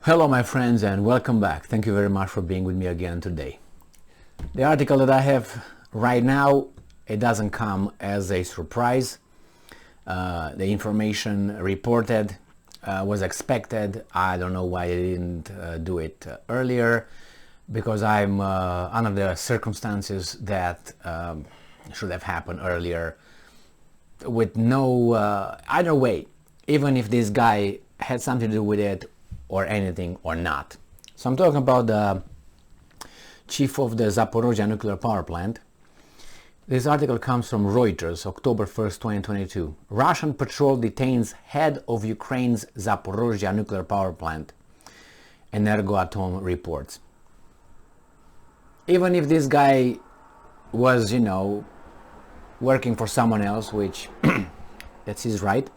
Hello my friends and welcome back. Thank you very much for being with me again today. The article that I have right now, it doesn't come as a surprise. The information reported was expected. I don't know why they didn't do it earlier, because I'm under the circumstances that should have happened earlier with no either way, even if this guy had something to do with it or anything or not. So I'm talking about the chief of the Zaporizhzhya Nuclear Power Plant. This article comes from Reuters, October 1st, 2022. Russian patrol detains head of Ukraine's Zaporizhzhya Nuclear Power Plant, Energoatom reports. Even if this guy was, working for someone else, which that's his right,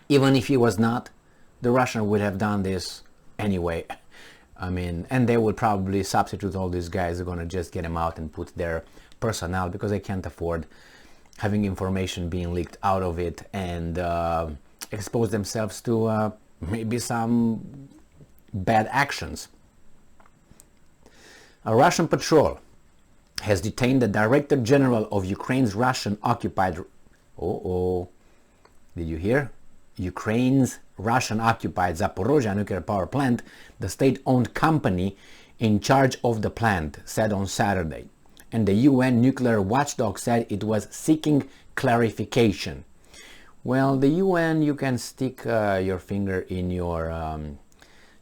even if he was not, the Russian would have done this anyway. And they would probably substitute all these guys. They're going to just get them out and put their personnel, because they can't afford having information being leaked out of it and expose themselves to maybe some bad actions. A Russian patrol has detained the Director General of Ukraine's Russian-occupied... Did you hear? Ukraine's Russian-occupied Zaporizhzhya Nuclear Power Plant, the state-owned company in charge of the plant, said on Saturday. And the UN nuclear watchdog said it was seeking clarification. Well, the UN, you can stick your finger in your... and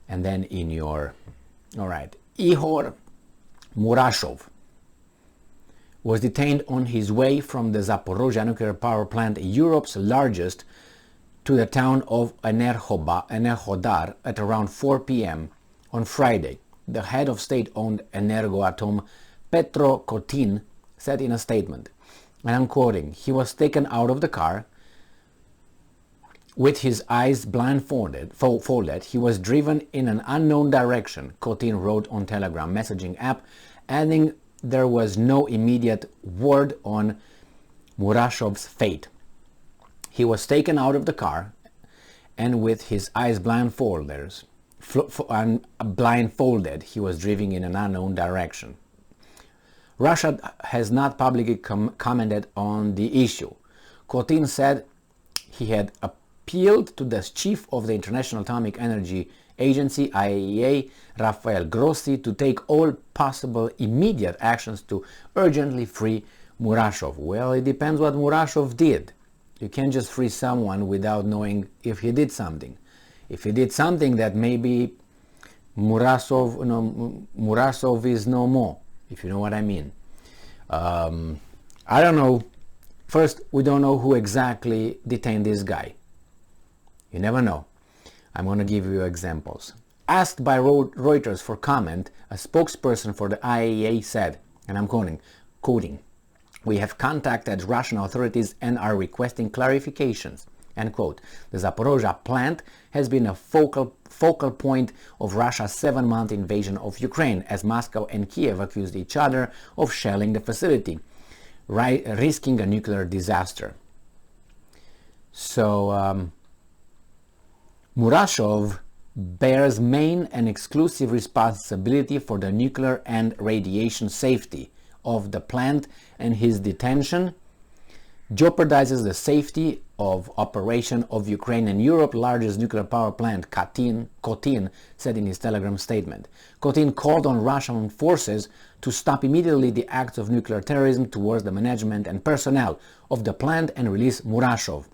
then in your... Alright. Ihor Murashov was detained on his way from the Zaporizhzhya Nuclear Power Plant, Europe's largest, to the town of Enerhodar at around 4 p.m. on Friday. The head of state-owned Energoatom, Petro Kotin, said in a statement, and I'm quoting, "He was taken out of the car with his eyes blindfolded. He was driven in an unknown direction," Kotin wrote on Telegram messaging app, adding there was no immediate word on Murashov's fate. He was taken out of the car and with his eyes blindfolded, he was driving in an unknown direction. Russia has not publicly commented on the issue. Kotin said he had appealed to the chief of the International Atomic Energy Agency, IAEA, Rafael Grossi, to take all possible immediate actions to urgently free Murashov. Well, it depends what Murashov did. You can't just free someone without knowing if he did something. If he did something, that maybe Murashov is no more, if you know what I mean. I don't know. First, we don't know who exactly detained this guy. You never know. I'm going to give you examples. Asked by Reuters for comment, a spokesperson for the IAEA said, and I'm quoting, "We have contacted Russian authorities and are requesting clarifications." End quote. The Zaporizhzhya plant has been a focal point of Russia's 7-month invasion of Ukraine, as Moscow and Kiev accused each other of shelling the facility, risking a nuclear disaster. So, Murashov bears main and exclusive responsibility for the nuclear and radiation safety of the plant, and his detention jeopardizes the safety of operation of Ukraine and Europe's largest nuclear power plant, Kotin said in his Telegram statement. Kotin called on Russian forces to stop immediately the acts of nuclear terrorism towards the management and personnel of the plant and release Murashov.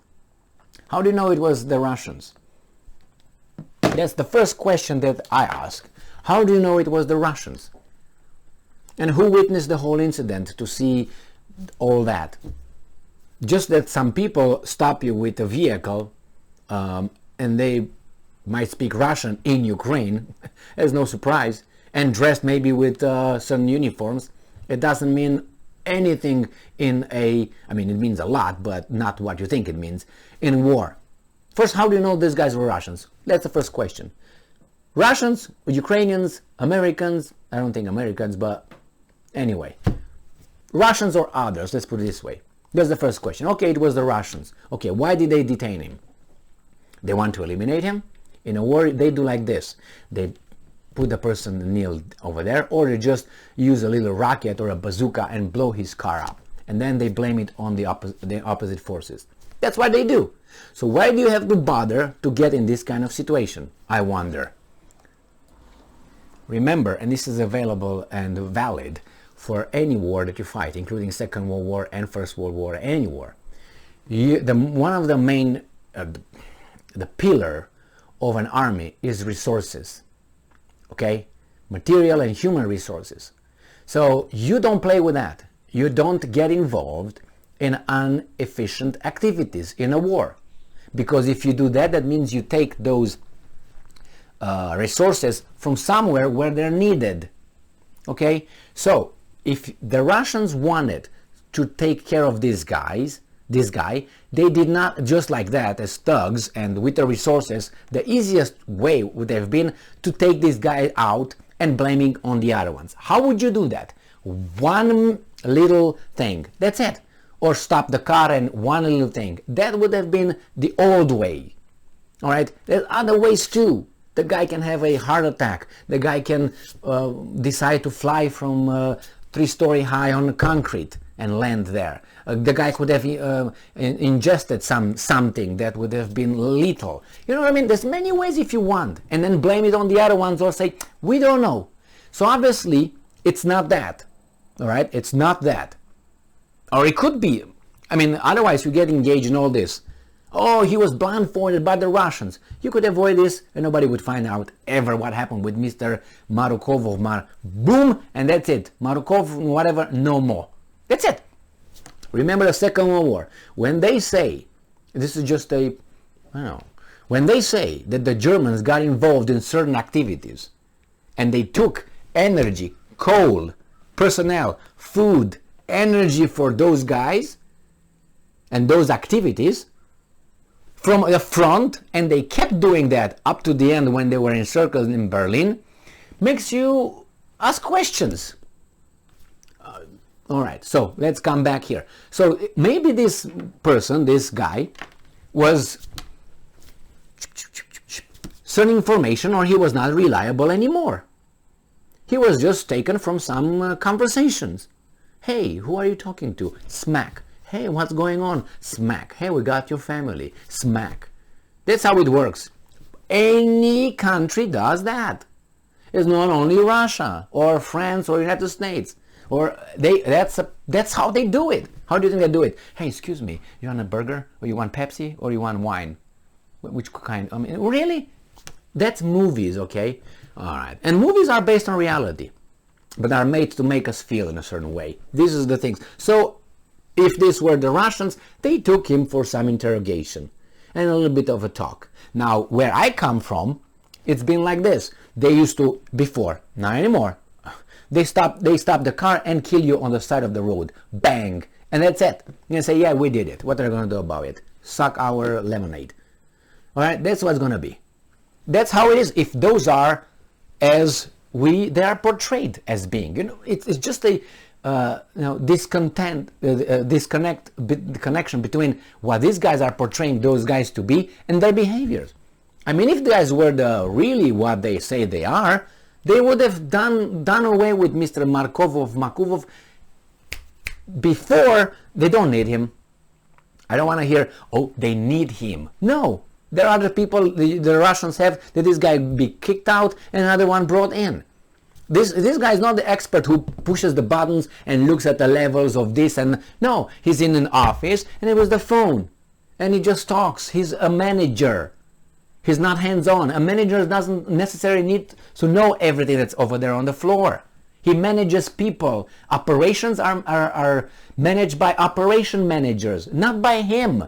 How do you know it was the Russians? That's the first question that I ask. How do you know it was the Russians? And who witnessed the whole incident to see all that? Just that some people stop you with a vehicle and they might speak Russian in Ukraine, there's no surprise, and dressed maybe with certain uniforms, it doesn't mean anything in it means a lot, but not what you think it means, in war. First, how do you know these guys were Russians? That's the first question. Russians, Ukrainians, Americans, I don't think Americans, but anyway. Russians or others, let's put it this way. That's the first question. Okay, it was the Russians. Okay, why did they detain him? They want to eliminate him? In a war, they do like this. They put the person kneel over there, or they just use a little rocket or a bazooka and blow his car up. And then they blame it on the opposite forces. That's what they do. So why do you have to bother to get in this kind of situation, I wonder? Remember, and this is available and valid for any war that you fight, including Second World War and First World War, any war. One of the main, the pillar of an army is resources, okay? Material and human resources. So you don't play with that. You don't get involved in inefficient activities in a war. Because if you do that, that means you take those resources from somewhere where they're needed. Okay? So, if the Russians wanted to take care of this guy, they did not just like that as thugs and with the resources. The easiest way would have been to take this guy out and blaming on the other ones. How would you do that? One little thing. That's it. Or stop the car and one little thing. That would have been the old way. All right? There's other ways too. The guy can have a heart attack. The guy can decide to fly from 3-story high on the concrete and land there. The guy could have ingested something that would have been lethal. You know what I mean? There's many ways if you want. And then blame it on the other ones or say, we don't know. So obviously, it's not that. All right? It's not that. Or it could be. I mean, otherwise you get engaged in all this. Oh, he was blindfolded by the Russians. You could avoid this and nobody would find out ever what happened with Mr. Marukov. Boom, and that's it. Marukov, whatever, no more. That's it. Remember the Second World War. When they say, this is just a, I don't know, when they say that the Germans got involved in certain activities and they took energy, coal, personnel, food, energy for those guys and those activities from the front, and they kept doing that up to the end when they were in circles in Berlin, makes you ask questions. All right, so let's come back here. So maybe this person, this guy, was certain information, or he was not reliable anymore. He was just taken from some conversations. Hey, who are you talking to? Smack. Hey, what's going on? Smack. Hey, we got your family. Smack. That's how it works. Any country does that. It's not only Russia or France or United States. Or that's how they do it. How do you think they do it? Hey, excuse me, you want a burger? Or you want Pepsi? Or you want wine? Which kind? I mean, really? That's movies, okay? All right. And movies are based on reality, but are made to make us feel in a certain way. These are the things. So, if this were the Russians, they took him for some interrogation and a little bit of a talk. Now, where I come from, it's been like this. They used to, before, not anymore, they stop the car and kill you on the side of the road. Bang. And that's it. You say, yeah, we did it. What are they going to do about it? Suck our lemonade. All right, that's what's going to be. That's how it is if those are as they are portrayed as being. You know, it's just a connection between what these guys are portraying those guys to be and their behaviors. I mean, if the guys were really what they say they are, they would have done away with Mr. Makuvov before. They don't need him. I don't want to hear, oh, they need him. No, there are other people the Russians have that this guy be kicked out and another one brought in. This guy is not the expert who pushes the buttons and looks at the levels of this and no, he's in an office and it was the phone and he just talks. He's a manager. He's not hands-on. A manager doesn't necessarily need to know everything that's over there on the floor. He manages people. Operations are managed by operation managers, not by him.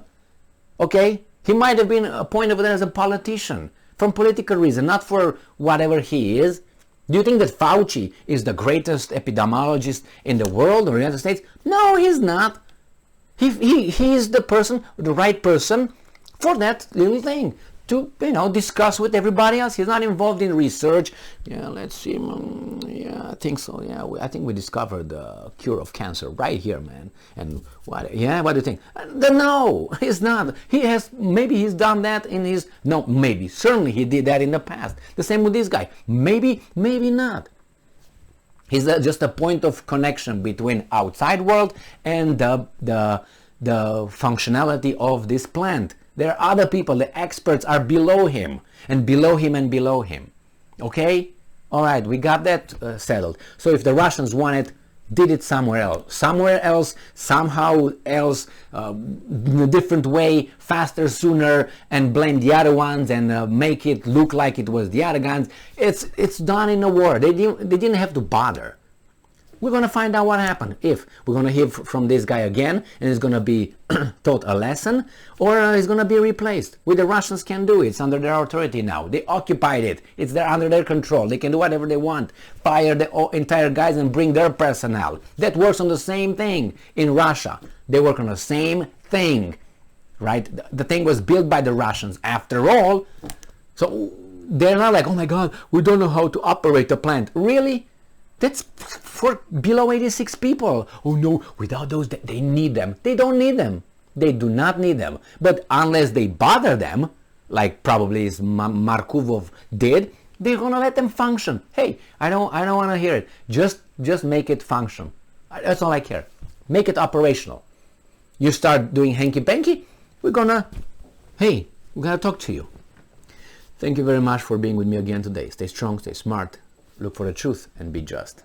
Okay? He might have been appointed over there as a politician from political reason, not for whatever he is. Do you think that Fauci is the greatest epidemiologist in the world or the United States? No, he's not. He is the person, the right person for that little thing. to discuss with everybody else. He's not involved in research. Yeah, let's see. Yeah, I think so. Yeah, I think we discovered the cure of cancer right here, man. And what? Yeah, what do you think? No, he's not. Maybe he's done that in his. No, maybe. Certainly he did that in the past. The same with this guy. Maybe not. He's just a point of connection between outside world and the functionality of this plant. There are other people, the experts are below him, and below him, and below him. Okay? All right, we got that settled. So if the Russians wanted, did it somewhere else, somehow else, in a different way, faster, sooner, and blame the other ones and make it look like it was the other guns, it's done in a war. They didn't have to bother. We're going to find out what happened. If we're going to hear from this guy again and he's going to be taught a lesson, or he's going to be replaced. The Russians can do it. It's under their authority now. They occupied it. It's under their control. They can do whatever they want. Fire the entire guys and bring their personnel. That works on the same thing in Russia. They work on the same thing, right? The thing was built by the Russians after all. So they're not like, oh my God, we don't know how to operate a plant. Really? That's for below 86 people. Oh no, without those, they need them. They don't need them. They do not need them. But unless they bother them, like probably Markuvov did, they're gonna let them function. Hey, I don't want to hear it. Just make it function. That's all I care. Make it operational. You start doing hanky-panky, we're gonna talk to you. Thank you very much for being with me again today. Stay strong, stay smart. Look for the truth and be just.